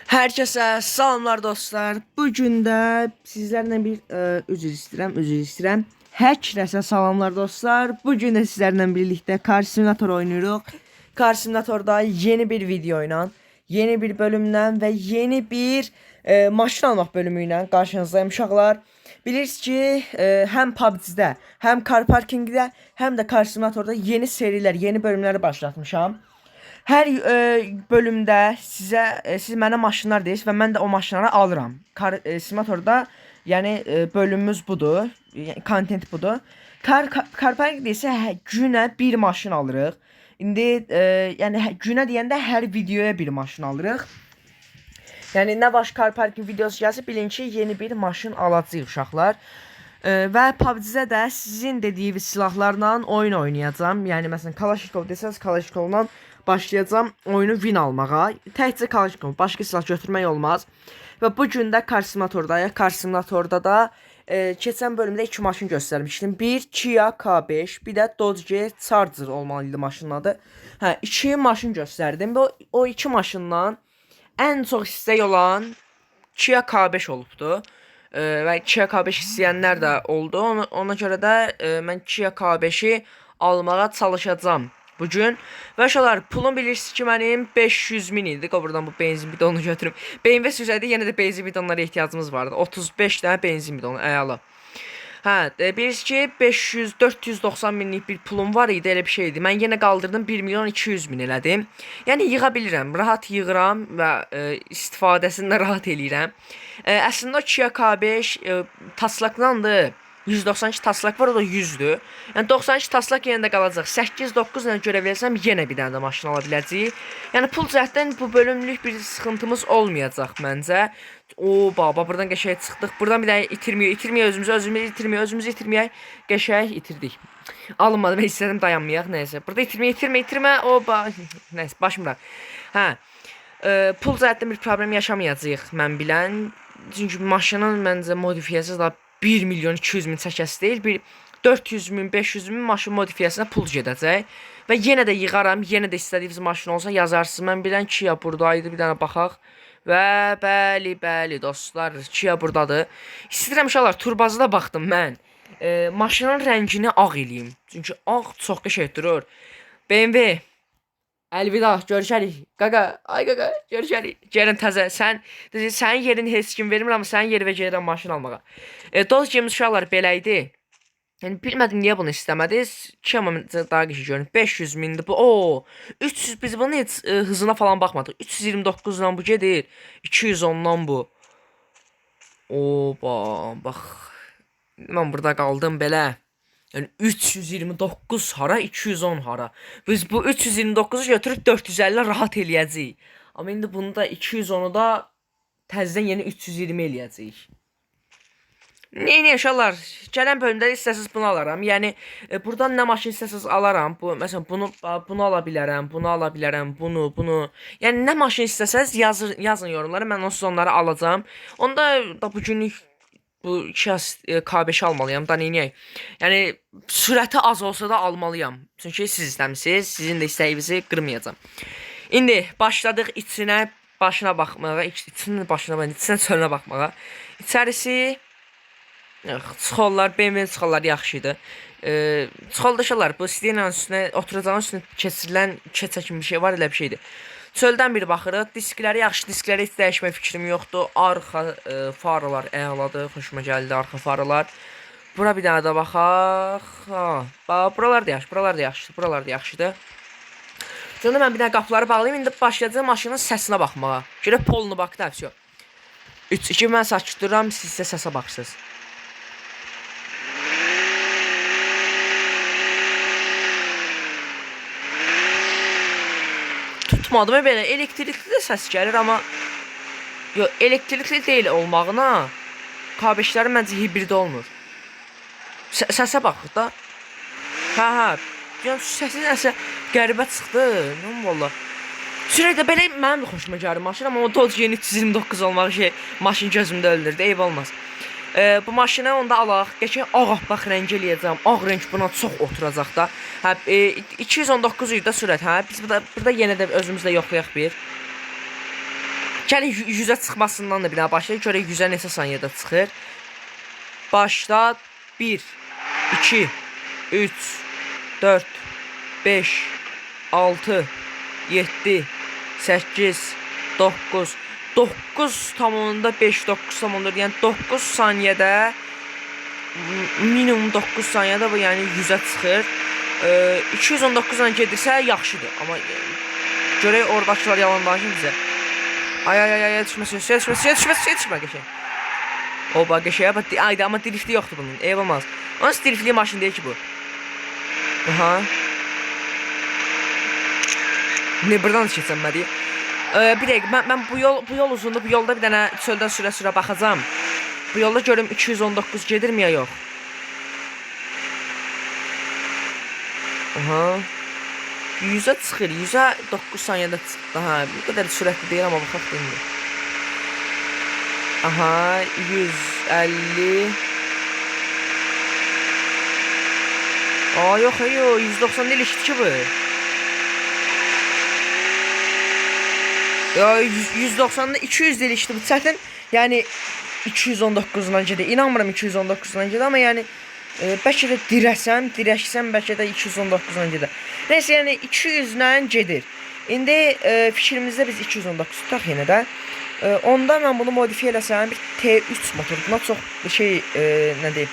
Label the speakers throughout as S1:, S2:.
S1: Herkese salamlar dostlar. Bugün de sizlerle bir üzr istəyirəm. Hər kəsə salamlar dostlar. Bugün de sizlerle birlikte Car Simulator oynuyoruz. Car Simulator'da yeni bir video ile, yeni bir bölümden ve yeni bir maşın almaq bölümüyle karşınızdayım uşaqlar. Bilirsiniz ki hem PUBG'də, hem Car Parking'də, hem de Car Simulator'da yeni seriler, yeni bölümleri başlatmışam. Hər bölümdə siz mənə maşınlar deyirsiniz və mən də o maşınları alıram. Simulatorda yəni bölümümüz budur. Yəni content budur. Carparkdə isə günə bir maşın alırıq. İndi yəni günə deyəndə hər videoya bir maşın alırıq. Yəni nə baş Carparkin videosu gəlsə bilin ki, yeni bir maşın alacağıq uşaqlar. Və PUBG-də də sizin dediyiniz silahlarla oyun oynayacağam. Yəni məsələn Kalashnikov desəz Kalashnikovla başlayacağım oyunu win almağa. Təkcə Kalashnikov, başqa silah götürmək olmaz. Və bu gün də Car Simulator-dayıq. Car Simulator-da da keçən bölümdə 2 maşın göstərmişdim. Bir Kia K5, bir də Dodge Charger olmalıydı maşının adı. Hə, 2 maşın göstərdim. Və o 2 maşından ən çox istək olan Kia K5 olubdu. Və Kia K5 istəyənlər də oldu. Ona görə də mən Kia K5-i almağa çalışacağam bugün. Və uşaqlar, pulum bilirsiniz ki, mənim 500.000 idi. Buradan bu benzin bidonunu götürüm. BMW sürədə yenə də benzin bidonlara ehtiyacımız vardı. 35 dənə benzin bidonu əla. Hə, bilirsiniz ki, 490 minlik bir pulum var idi, elə bir şeydi. Mən yenə qaldırdım 1.200.000 elədim. Yəni yığa bilirəm, rahat yığıram və istifadəsini də rahat eləyirəm. Əslində o Kia K5 taslaqlandı. 192 taslak var, o da 100'dür. Yəni 92 taslak yenə də qalacaq. 8-9 ilə görə versəm yenə bir dənə də maşın ala biləcəyik. Yəni pul cəhətdən bu bölümlük bir sıxıntımız olmayacaq məncə. O baba, buradan qəşəng çıxdıq. Buradan bir dənə itirmiyor özümüzü itirməyək. Qəşəng itirdik. Alınmadı və istədim dayanmayaq, nəysə. Burada itirmə. O nəysə, başımda. Hə. Pul cəhətdən bir problem yaşamayacağıq mən bilən. Çünki maşının məncə modifiyası da 1.200.000 çəkəsi deyil, bir 400.000, 500.000 maşın modifiyasına pul gedəcək. Və yenə də yığaram, yenə də istədiyiniz maşın olsa yazarsınız. Mən bilən Kia buradaydı, bir dənə baxaq. Və bəli dostlar, Kia buradadır. İstəyirəm uşaqlar, turbazı baxdım mən. Maşının rəngini ağ eləyim. Çünki ağ çox qəşəng durur. BMW əlvida, görüşərik. Qaqa, ay qaqa, görüşərik. Gəlin təzə, sənin yerin heç kim vermir, amma sənin yeri və gəlirəm maşın almağa. Dozcemiz uşaqlar belə idi. Yəni bilmədim niyə bunu istəmədiniz. Ki amma daha qəşəng görün. 500.000-dir bu. O, 300 biz bunun heç hızına falan baxmadıq. 329-dan bu gedir. 210-dan bu. Oba, bax. Mən burada qaldım belə. Yəni 329 hara, 210 hara. Biz bu 329'u götürüb 450 rahat eləyəcəyik. Amma indi bunu da 210'u da təzədən yeni 320 eləyəcəyik. Neyini uşaqlar, gələn bölümdə istəsiz bunu alaram. Yəni buradan nə maşın istəsiz alaram. Məsələn bunu ala bilərəm, bunu ala bilərəm, bunu. Yəni nə maşın istəsəz yazın yorumlara, mən onsuz onları alacağam. Onda da bugünlük bu K5 almalıyam da neyniyək. Yəni sürəti az olsa da almalıyam. Çünki siz istəmisiniz, sizin də istəyinizi qırmayacağam. İndi başladıq içinə, başına baxmağa, içinin çölünə baxmağa. İçərisi çıxollar, BMW çıxollar yaxşıdır. Çıxoldaşalar, bu stiyyanın üstünə, oturacağın üstünə keçirilən keçə kimi bir şey var, elə bir şeydir. Çöldən bir baxırıq, diskləri yaxşı, diskləri heç dəyişmə fikrim yoxdur. Arxa faralar əladır, xoşuma gəldi arxa faralar. Bura bir dənə də baxaq. Buralar da yaxşıdır. Sonra mən bir dənə qapıları bağlayayım, indi başlayacağım maşının səsinə baxmağa. Görə polunu baxdı, həvsi yox. 3-2 mən sakit duram, siz isə səsə baxsınız. Tutmadım belə, elektrikli də səs gəlir, amma elektrikli deyil olmağına K5'lərin məncə hibridi olmur. Səsə baxıq da. Hə, yəni səsi nəsə qəribə çıxdı, nə valla. Sürətdə belə mənim də xoşuma gəlir maşın, amma o Dodge 329 olmaq maşın gözümdə öldürdü, eyb olmaz. Bu maşını onda alaq. Geçən ağappaq rəng eləyəcəm. Ağ rəng buna çox oturacaq da. Hə 219 idi də sürət, hə. Biz burada yenə də özümüzlə yoxlayaq bir. Gəlin 100-ə çıxmasından da bir daha başlayaq. Görək 100-ə neçə saniyədə çıxır. Başla. 1 2 3 4 5 6 7 8 9 9 tamamında 5 9 tamamında yəni 9 saniyədə minimum 9 saniyədə bu yəni 100-ə çıxır. 219-la gedirsə yaxşıdır, amma görək oradakılar yalanlaşır bizə. Ay düşmə qəşəng. Oba qəşəng, ayda amma drifti yoxdur bunun. Ev olmaz. Onun driftli maşın deyil ki bu. Aha. Ne buradan keçənmədi. Bir dəqiqə, mən bu yol uzundur. Bu yolda bir dənə çöldən sürə baxacağam. Bu yolda görüm 219 gedirmi ya yox. Aha. 100-ə çıxır. 100-ə 9 saniyədə çıxdı. Ha, bu qədər sürətli deyil amma baxaq indi. Aha, 150. Aa yox, 190 değil işte ki bu. Ya 190'da 200 değil işte bu zaten yani 219'dan gedir. İnanmıram 219'dan gedir ama yani bəlkə də dirəşsəm bəlkə də 219'dan gedir. Neyse yani 200'dən gedir. İndi fikrimizdə biz 219 tutaq yenə də. Onda mən bunu modifiyə eləsəm bir T3 motor. Buna çox şey nə deyim?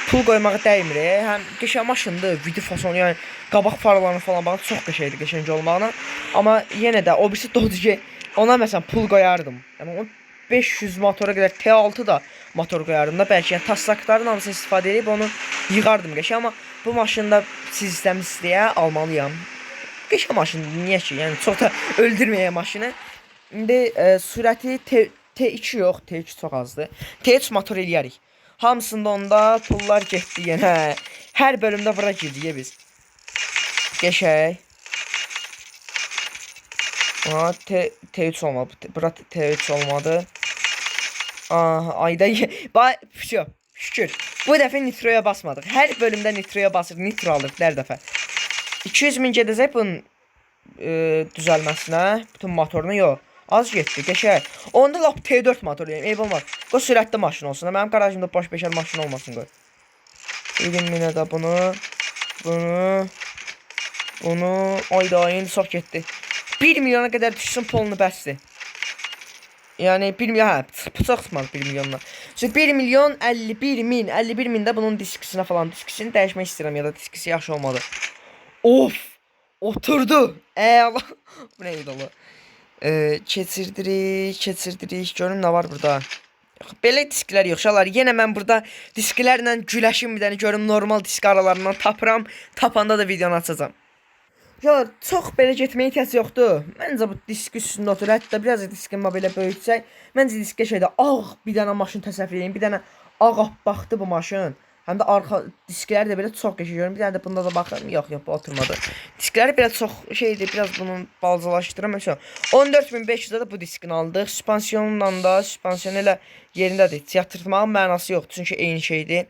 S1: Pul qoymağa dəymir. Həm qəşəng maşındır, video fasonu, yəni qabaq faralarını falan baxın çox qəşəngdir, qəşəng olmağına. Amma yenə də o birisi doğru ki, ona məsələn pul qoyardım. Yəni o 500 motora qədər T6 da motor qoyardım da bəlkə. Yəni taslakların hamısını istifadə edib onu yığardım qəşəng, amma bu maşında siz istəmisiniz deyə almalıyam. Qəşəng maşındır, niyə ki? Yəni çox da öldürməyə maşını. İndi sürəti T2 yox, T2 çox azdır. T3 motor eləyərik. Hamısında onda pullar getdi yenə. Hər bölümdə bura girdik biz. Qəşəng. T3 olmadı. Bura T3 olmadı. Ayda şükür. Bu dəfə nitroya basmadıq. Hər bölümdə nitroya basır. Nitro alırıq hər dəfə. 200.000 gedəcək bunun düzəlməsinə. Bütün motorunu yox. Az getdi, qəşəng. Onda lap T4 motor deyim, eyb olmaz. Qoy sürətli maşın olsun. Mənim qarajımda boş beşər maşın olmasın qoy. 20.000-ə də bunu. Ayda indi çox getdi. 1 milyona qədər düşsün polunu bəsdir. Yəni 1 milyon, çox çıxmadı 1 milyonla. Çünki 1 milyon 51 min də bunun diskisine falan. Diskisini dəyişmək istəyirəm ya da diskisi yaxşı olmadı. Of! Oturdu. Allah. Bu nə idi ola? Keçirdirik. Görüm nə var burada. Belə disklər yox, şalar. Yenə mən burada disklərlə güləşim bir dənə görüm normal disk aralarından tapıram. Tapanda da videonu açacağam. Şalar, çox belə getməyə ehtiyac yoxdur. Məncə bu disk üstündə otur. Hətta biraz da diskimi belə böyütsək. Məncə diskə şeydə ağ bir dənə maşın təsəvvür edin. Bir dənə ağappaqdı bu maşın. Həm də arxa diskləri də belə çox qəşəng görünür. Bir dənə də bunda da baxıram. Yox, bu oturmadı. Diskləri biraz çox şeydir. Biraz bunu balcalaşdırıram. Mesela 14.500'də də bu diskini aldıq. Süspansiyonla da süspansiyon elə yerindədir. Yatırtmağın mənası yoxdur. Çünki eyni şeydir.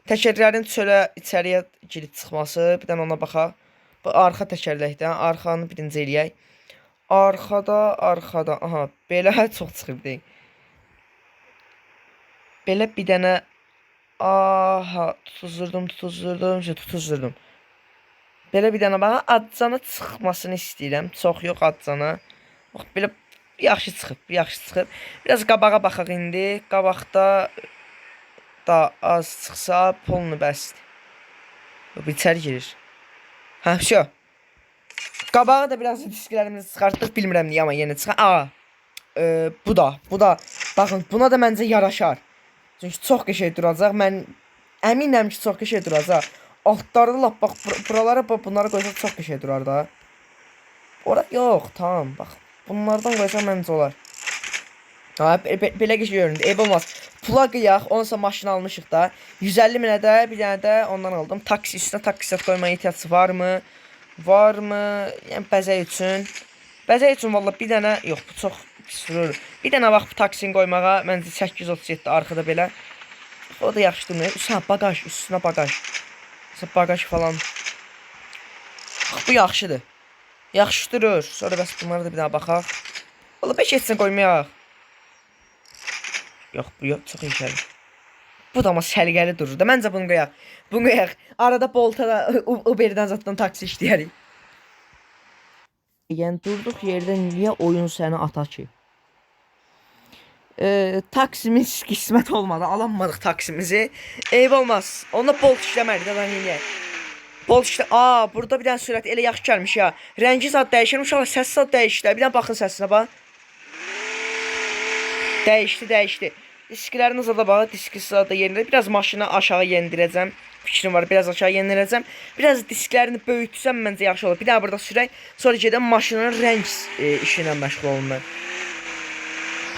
S1: Təkərlərin çölə içəriyə girib çıxması. Bir dənə ona baxaq. Bu arxa təkərləkdən. Arxanı birinci eləyək. Arxada. Aha, belə çox çıxıb deyil. Belə bir dənə aha, tutuzdurdum. Belə bir dənə baxa, adcana çıxmasını istəyirəm. Çox yox adcana. Bax, belə yaxşı çıxıb. Biraz qabağa baxaq indi. Qabaqda da az çıxsa polunu bəsdir. Bu içəri girir. Hə, şo. Qabağa da biraz disklərimizi çıxartdıq. Bilmirəm niyə, amma yenə çıxar. Bu da. Baxın, buna da məncə yaraşar. Çünki çox qəşəng duracaq. Mən əminəm ki, çox qəşəng duracaq. Altlarda lap bax buralara bunları qoysaq çox qəşəng durar da. Ora yox, tamam. Bax, bunlardan qoysaq məncə olar. Ha, belə qəşəng göründü. Eyb olmaz. Pula qıyaq, onsa maşını almışıq da. 150.000-ə də bir dənə də ondan aldım. Taksi üstünə taksiyyat qoymaya ehtiyacı varmı? Yəni bəzək üçün. Bəzək üçün valla bir dənə yox, bu çox sürür. Bir dənə bax bu taksini qoymağa məncə 837 arkada belə. O da yaxşı durmuyor. Bagaj, üstünə bagaj. Bagaj falan. Bax, bu yaxşıdır. Yaxşı durur. Sonra bəs bunlara da bir daha baxaq. Valla 5 etsin qoymayaq. Yox, bu yox, çox işəli. Bu da amma səliqəli durur da. Məncə bunu qoyaq. Bunu qoyaq. Arada Bolta da Uber'dən zatdan taksi işləyərik. Yəni durduq yerdə niyə oyun səni ata ki? Taksimiz qismət olmadı. Alanmadıq taksimizi. Eyb olmaz. Onda Bolt işləmədi də ben eləyək. Bolt işlə. Burada bir dənə sürət elə yaxşı gəlmiş ya. Rəngi zad dəyişir. İnşallah səs zad dəyişdi. Bir dənə baxın səsinə bax. Dəyişdi. Diskləriniz da bax, diskisi da yerində. Biraz maşını aşağı yendirəcəm. Fikrim var, biraz aşağı yendirəcəm. Biraz disklərini böyütsəm məncə yaxşı olur. Bir daha burada sürək. Sonra gedəm maşının rəng işi ilə məşğul olum mən.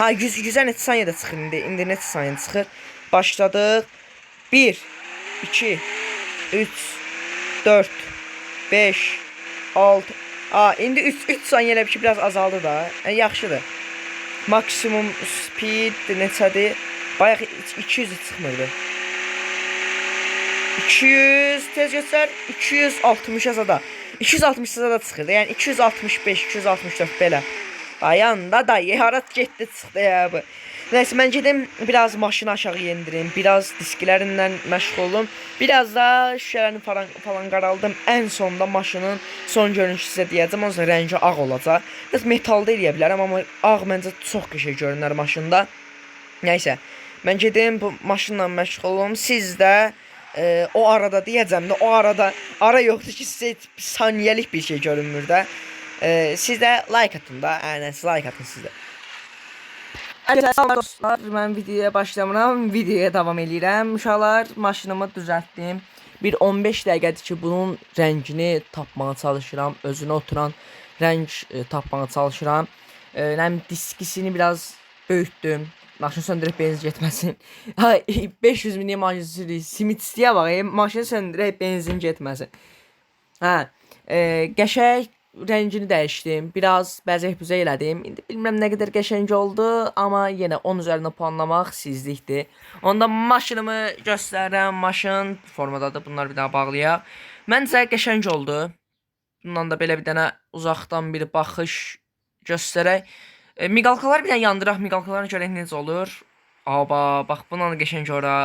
S1: 100 neçə saniyədə çıxır indi. İndi neçə saniyədə çıxır. Başladıq. 1 2 3 4 5 6 indi 3 saniyələ bir ki biraz azaldı da. Yaxşıdır. Maksimum speed neçədir? Bayaq 200 çıxmırdı. 200 tez göstər. 260 azada. 260 azada çıxırdı. Yəni 265, 264 belə. Dayan da dayı, harat getdi çıxdı ya bu. Neyse mən gedim biraz maşını aşağı yendirim. Biraz disklərindən məşğul olum. Biraz da şüşələrini falan qaraldım. Ən sonda maşının son görünüşü sizə deyəcəm. Ondan sonra rəngi ağ olacaq. Biraz metalda eləyə bilərəm, amma ağ məncə çox qəşəng görünər maşında. Neyse mən gedim bu maşınla məşğul olum. Siz də o arada deyəcəm də, o arada ara yoxdur ki, sizə saniyəlik bir şey görünmür də. Siz də like atın da, like atın siz də. Salam dostlar, mən videoya başlamıram, videoya davam edirəm. Uşaqlar, maşınımı düzəltdim. Bir 15 dəqiqədir ki, bunun rəngini tapmağa çalışıram. Özünə oturan rəng tapmağa çalışıram. Diskisini biraz böyütdüm. Maşını söndürüb benzin getməsin. 500 minlik maşın sürüyü. Simit istəyə bax, maşını söndürüb benzin getməsin. Qəşəng rəngini dəyişdim. Biraz bəzək-büzək elədim. İndi bilmirəm nə qədər qəşəng oldu, amma yenə 10 üzərinə puanlamaq sizlikdir. Onda maşınımı göstərirəm. Maşın formadadır. Bunları bir daha bağlayaq. Məncə qəşəng oldu. Bundan da belə bir dənə uzaqdan bir baxış göstərək. Miqalkalar bir dənə yandıraq. Miqalkaların görək necə olur. Bax bundan da qəşəng ora.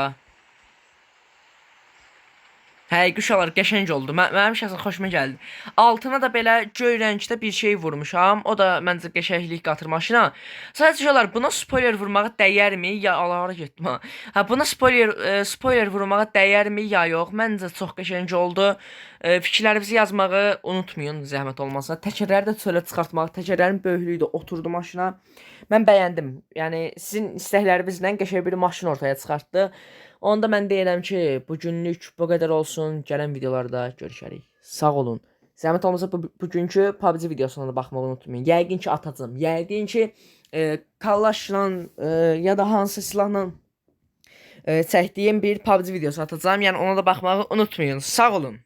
S1: Quşalar qəşəng oldu. Mənim şəxsən xoşuma gəldi. Altına da belə göy rəngdə bir şey vurmuşam. O da məncə qəşənglik qatır maşına. Sadəcə uşaqlar, buna spoiler vurmağa dəyərmi? Ya Allah'a getdim ha. Buna spoiler vurmağa dəyərmi ya yox? Məncə çox qəşəng oldu. Fikirlərinizi yazmağı unutmayın, zəhmət olmasa. Təkərləri də çölə çıxartmaq, təkərlərin böyüklüyü də oturdu maşına. Mən bəyəndim. Yəni sizin istəklərinizlə qəşəng bir maşın ortaya çıxartdı. Onda mən deyirəm ki, bugünlük bu qədər olsun. Gələn videolarda görüşərik. Sağ olun. Zəhmət olmasa bugünkü PUBG videosuna da baxmağı unutmayın. Yəqin ki atacağım. Yəqin ki kallaşla ya da hansı silahla çəkdiyim bir PUBG videosu atacağım. Yəni ona da baxmağı unutmayın. Sağ olun.